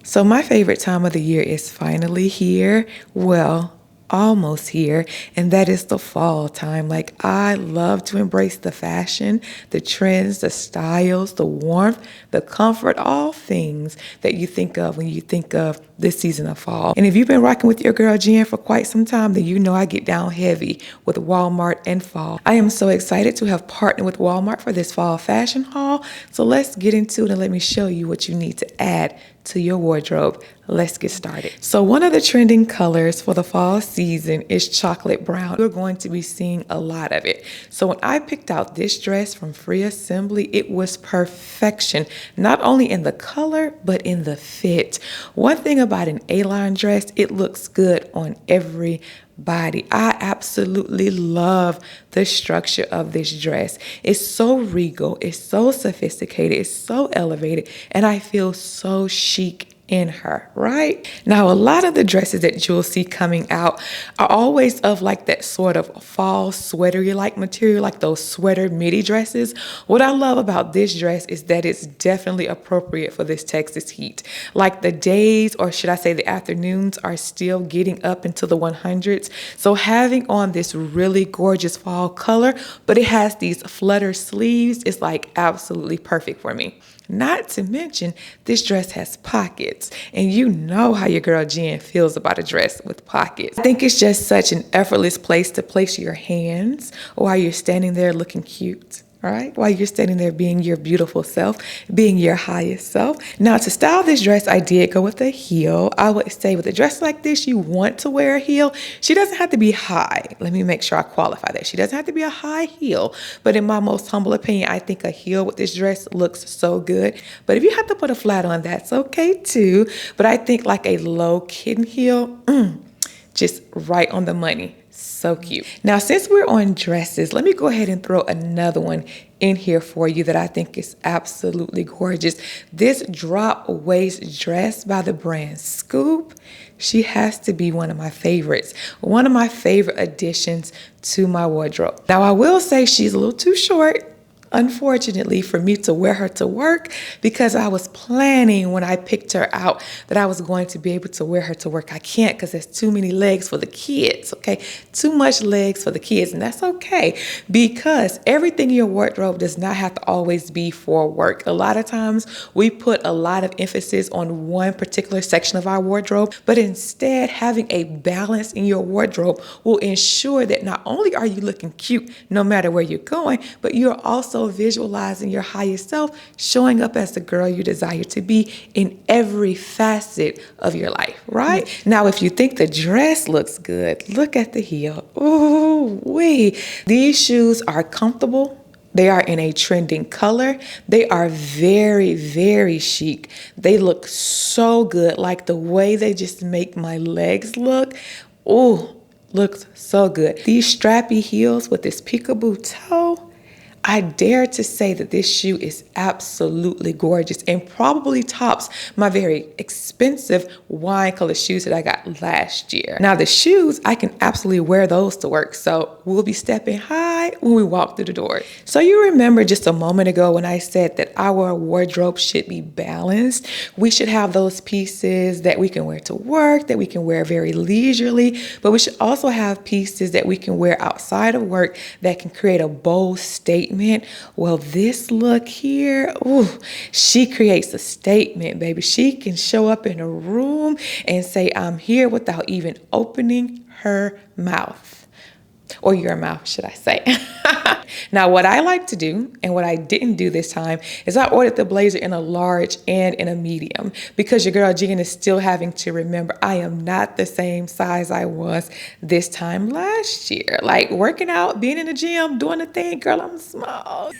So my favorite time of the year is finally here. Well, almost here, and that is the fall time. Like, I love to embrace the fashion, the trends, the styles, the warmth, the comfort, all things that you think of when you think of this season of fall. And if you've been rocking with your girl Jen for quite some time, then you know I get down heavy with Walmart and fall. I am so excited to have partnered with Walmart for this fall fashion haul. So let's get into it and let me show you what you need to add to your wardrobe. Let's get started. So one of the trending colors for the fall season is chocolate brown. We're going to be seeing a lot of it. So when I picked out this dress from Free Assembly, it was perfection, not only in the color, but in the fit. One thing about an A-line dress, it looks good on every body. I absolutely love the structure of this dress. It's so regal, it's so sophisticated, it's so elevated, and I feel so chic in her, right? Now, a lot of the dresses that you'll see coming out are always of like that sort of fall sweatery like material, like those sweater midi dresses. What I love about this dress is that it's definitely appropriate for this Texas heat. Like the days, or should I say the afternoons, are still getting up into the 100s. So having on this really gorgeous fall color, but it has these flutter sleeves, is like absolutely perfect for me. Not to mention, this dress has pockets, and you know how your girl Jen feels about a dress with pockets. I think it's just such an effortless place to place your hands while you're standing there looking cute. Right? While you're standing there being your beautiful self, being your highest self. Now, to style this dress, I did go with a heel. I would say with a dress like this, you want to wear a heel. She doesn't have to be high. Let me make sure I qualify that. She doesn't have to be a high heel. But in my most humble opinion, I think a heel with this dress looks so good. But if you have to put a flat on, that's okay too. But I think like a low kitten heel, just right on the money. So cute. Now, since we're on dresses, let me go ahead and throw another one in here for you that I think is absolutely gorgeous. This drop waist dress by the brand Scoop. She has to be one of my favorites. One of my favorite additions to my wardrobe. Now, I will say she's a little too short, unfortunately, for me to wear her to work, because I was planning when I picked her out that I was going to be able to wear her to work. I can't, because there's too many legs for the kids, okay? Too much legs for the kids, and that's okay, because everything in your wardrobe does not have to always be for work. A lot of times we put a lot of emphasis on one particular section of our wardrobe, but instead having a balance in your wardrobe will ensure that not only are you looking cute no matter where you're going, but you're also visualizing your highest self showing up as the girl you desire to be in every facet of your life, right? Now, if you think the dress looks good, look at the heel. Ooh, wee. These shoes are comfortable. They are in a trending color. They are very, very chic. They look so good. Like the way they just make my legs look. Ooh, looks so good. These strappy heels with this peekaboo toe. I dare to say that this shoe is absolutely gorgeous and probably tops my very expensive wine color shoes that I got last year. Now, the shoes, I can absolutely wear those to work, so we'll be stepping high when we walk through the door. So you remember just a moment ago when I said that our wardrobe should be balanced. We should have those pieces that we can wear to work, that we can wear very leisurely, but we should also have pieces that we can wear outside of work that can create a bold statement. Well, this look here, ooh, she creates a statement, baby. She can show up in a room and say, I'm here, without even opening her mouth. Or your mouth, should I say. Now, what I like to do, and what I didn't do this time, is I ordered the blazer in a large and in a medium, because your girl Jen is still having to remember I am not the same size I was this time last year. Like working out, being in the gym, doing the thing, girl, I'm small.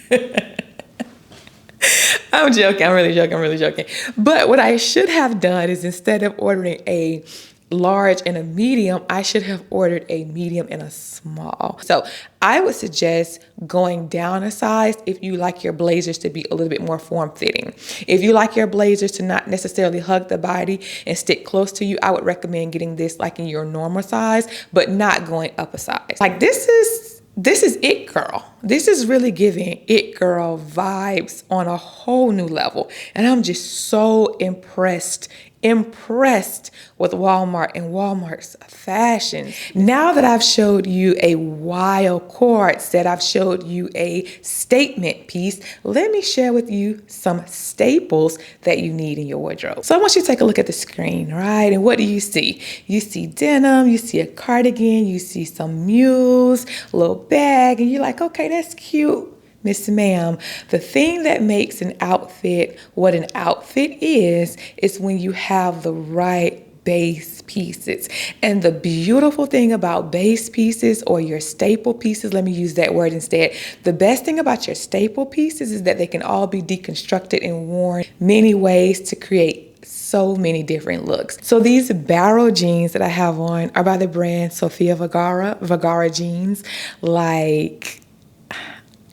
I'm joking. I'm really joking. But what I should have done is, instead of ordering a large and a medium, I should have ordered a medium and a small. So I would suggest going down a size if you like your blazers to be a little bit more form-fitting. If you like your blazers to not necessarily hug the body and stick close to you, I would recommend getting this like in your normal size, but not going up a size. Like this is it girl. This is really giving it girl vibes on a whole new level. And I'm just so impressed impressed with Walmart and Walmart's fashion. Now that I've showed you a wild cord set, I've showed you a statement piece, let me share with you some staples that you need in your wardrobe. So I want you to take a look at the screen, right? And what do you see? You see denim, you see a cardigan, you see some mules, a little bag, and you're like, okay, that's cute. Miss Ma'am, the thing that makes an outfit what an outfit is when you have the right base pieces. And the beautiful thing about base pieces or your staple pieces, let me use that word instead. The best thing about your staple pieces is that they can all be deconstructed and worn many ways to create so many different looks. So these barrel jeans that I have on are by the brand Sofia Vergara jeans. Like,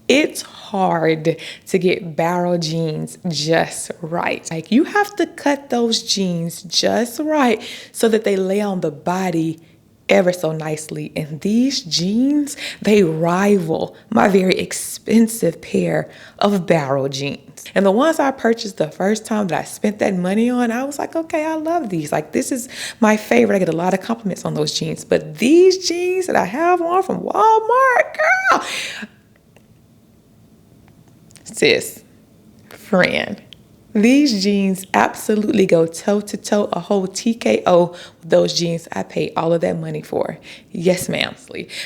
it's hard to get barrel jeans just right. Like, you have to cut those jeans just right so that they lay on the body ever so nicely. And these jeans, they rival my very expensive pair of barrel jeans. And the ones I purchased the first time that I spent that money on, I was like, okay, I love these. Like, this is my favorite. I get a lot of compliments on those jeans. But these jeans that I have on from Walmart, girl, sis, friend, these jeans absolutely go toe to toe, a whole TKO with those jeans I paid all of that money for. Yes, ma'am.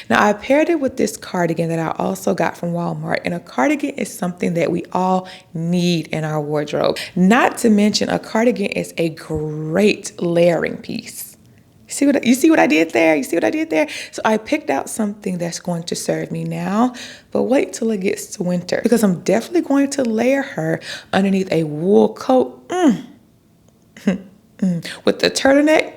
Now, I paired it with this cardigan that I also got from Walmart. And a cardigan is something that we all need in our wardrobe. Not to mention, a cardigan is a great layering piece. You see what I did there? You see what I did there? So I picked out something that's going to serve me now, but wait till it gets to winter, because I'm definitely going to layer her underneath a wool coat with the turtleneck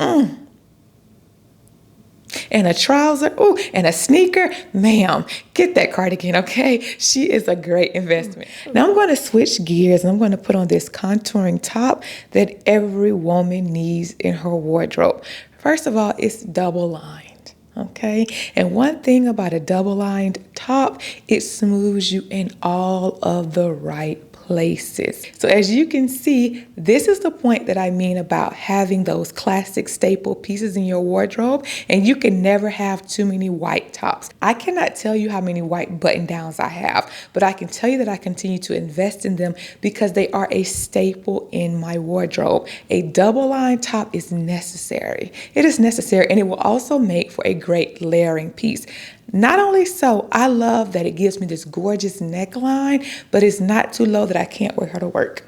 and a trouser, and a sneaker. Ma'am, get that cardigan, okay? She is a great investment. Now I'm going to switch gears and I'm going to put on this contouring top that every woman needs in her wardrobe. First of all, it's double-lined, okay? And one thing about a double-lined top, it smooths you in all of the right places. So as you can see, this is the point that I mean about having those classic staple pieces in your wardrobe, and you can never have too many white tops. I cannot tell you how many white button downs I have, but I can tell you that I continue to invest in them because they are a staple in my wardrobe. A double line top is necessary. It is necessary, and it will also make for a great layering piece. Not only so, I love that it gives me this gorgeous neckline, but it's not too low that I can't wear her to work.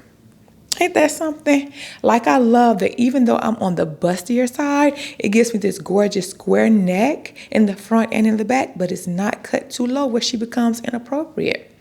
Ain't that something? Like, I love that even though I'm on the bustier side, it gives me this gorgeous square neck in the front and in the back, but it's not cut too low where she becomes inappropriate.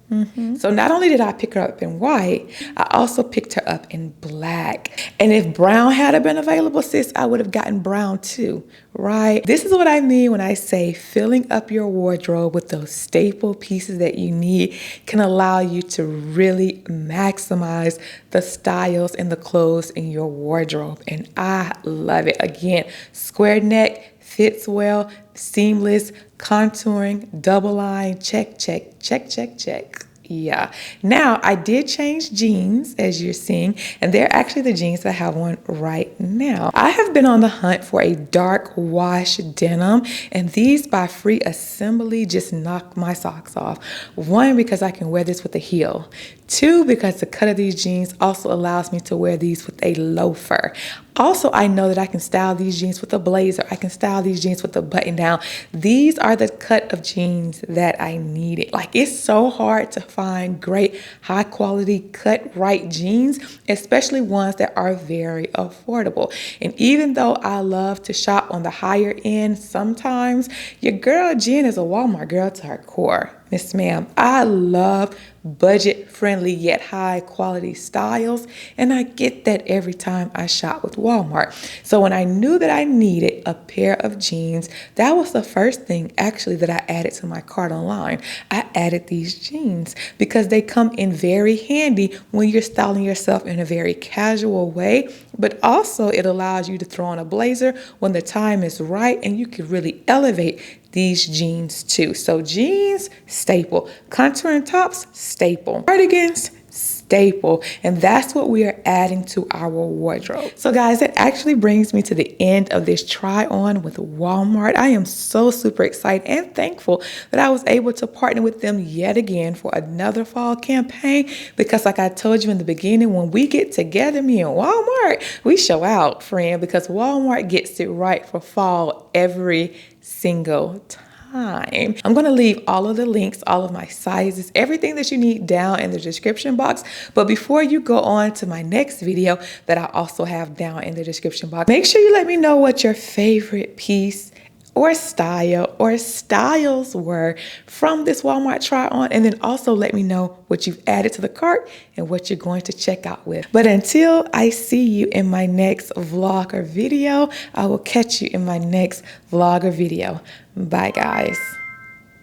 So not only did I pick her up in white, I also picked her up in black. And if brown had been available, sis, I would have gotten brown too, right? This is what I mean when I say filling up your wardrobe with those staple pieces that you need can allow you to really maximize the styles and the clothes in your wardrobe. And I love it. Again, square neck, fits well, seamless, contouring, double line, check, check, check, check, check. Yeah. Now, I did change jeans, as you're seeing, and they're actually the jeans that I have on right now. I have been on the hunt for a dark wash denim, and these by Free Assembly just knock my socks off. One, because I can wear this with a heel. Two, because the cut of these jeans also allows me to wear these with a loafer. Also, I know that I can style these jeans with a blazer. I can style these jeans with a button down. These are the cut of jeans that I needed. Like, it's so hard to find great, high quality, cut right jeans, especially ones that are very affordable. And even though I love to shop on the higher end, sometimes your girl Jen is a Walmart girl to her core. Miss ma'am, I love budget-friendly yet high-quality styles, and I get that every time I shop with Walmart. So when I knew that I needed a pair of jeans, that was the first thing actually that I added to my cart online. I added these jeans because they come in very handy when you're styling yourself in a very casual way, but also it allows you to throw on a blazer when the time is right, and you can really elevate these jeans too. So jeans, staple. Contouring tops, staple. Cardigans, staple, and that's what we are adding to our wardrobe. So guys, it actually brings me to the end of this try on with Walmart. I am so super excited and thankful that I was able to partner with them yet again for another fall campaign, because like I told you in the beginning, when we get together, me and Walmart, we show out, friend, because Walmart gets it right for fall every single time. I'm going to leave all of the links, all of my sizes, everything that you need down in the description box. But before you go on to my next video that I also have down in the description box, make sure you let me know what your favorite piece or style or styles were from this Walmart try on, and then also let me know what you've added to the cart and what you're going to check out with. But until I see you in my next vlog or video, I will catch you in my next vlog or video. Bye guys.